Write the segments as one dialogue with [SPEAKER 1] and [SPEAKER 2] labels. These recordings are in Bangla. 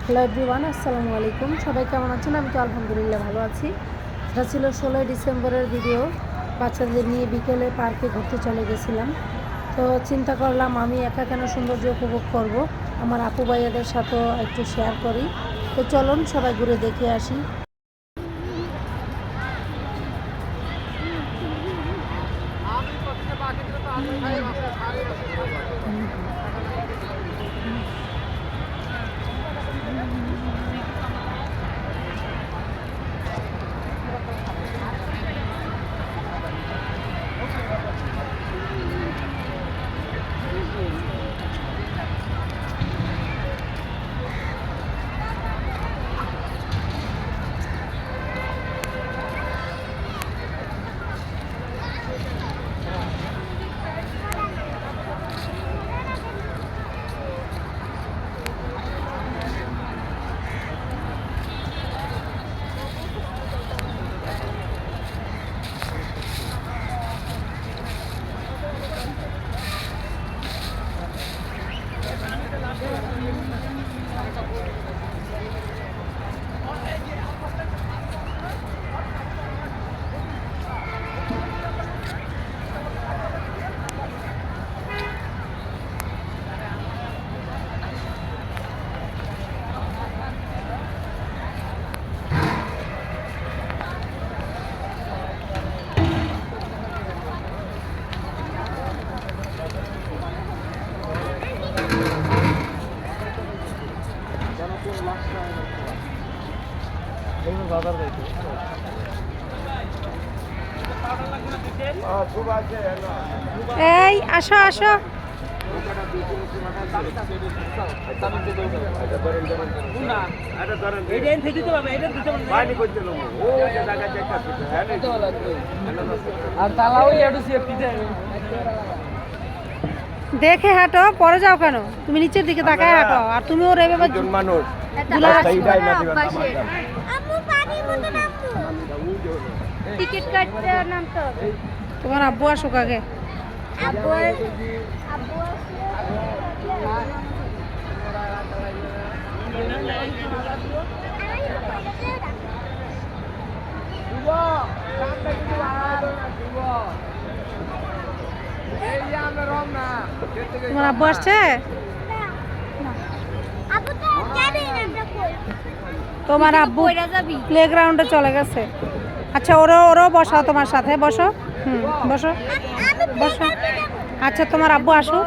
[SPEAKER 1] হ্যালো এভরিওয়ান, আসসালামু আলাইকুম। সবাই কেমন আছেন? আমি তো আলহামদুলিল্লাহ ভালো আছি। এটা ছিল 16ই ডিসেম্বরের ভিডিও। বাচ্চাদের নিয়ে বিকেলে পার্কে ঘুরতে চলে গেছিলাম। তো চিন্তা করলাম আমি একা কেন সৌন্দর্য উপভোগ করব, আমার আপু ভাইয়াদের সাথেও একটু শেয়ার করি। তো চলুন সবাই ঘুরে দেখে আসি। এই আসো আসো। দেখে হাঁটো, পরে যাও কেন? তুমি নিচের দিকে তাকায় হাঁটো। আর তুমিও রেবে
[SPEAKER 2] মানুষ
[SPEAKER 3] টিকিট কাটতে নামতে হবে।
[SPEAKER 1] তোমার আব্বু আসুক আগে।
[SPEAKER 3] আব্বু
[SPEAKER 1] তোমার আব্বু আসছে? তোমার আব্বু প্লেগ্রাউন্ডে চলে গেছে। আচ্ছা, ওরও বসাও তোমার সাথে। বসো, বসো বসো। আচ্ছা, তোমার আব্বু আসুক।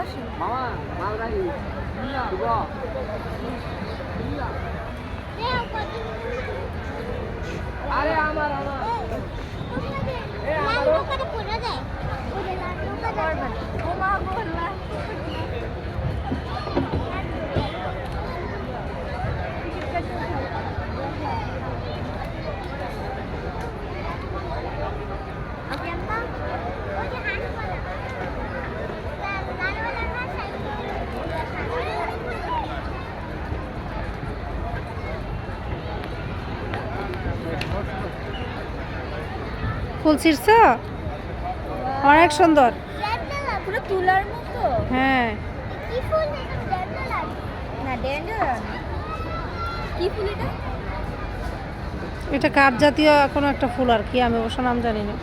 [SPEAKER 1] ফুল ছিঁড়ছ? অনেক সুন্দর।
[SPEAKER 3] পুরো তুলার মতো।
[SPEAKER 1] হ্যাঁ,
[SPEAKER 3] কি ফুল? না ড্যান্ডেলিয়ন। কি ফুল এটা?
[SPEAKER 1] এটা কাঠ জাতীয় কোনো একটা ফুল আর কি, আমি অবশ্য নাম জানি না।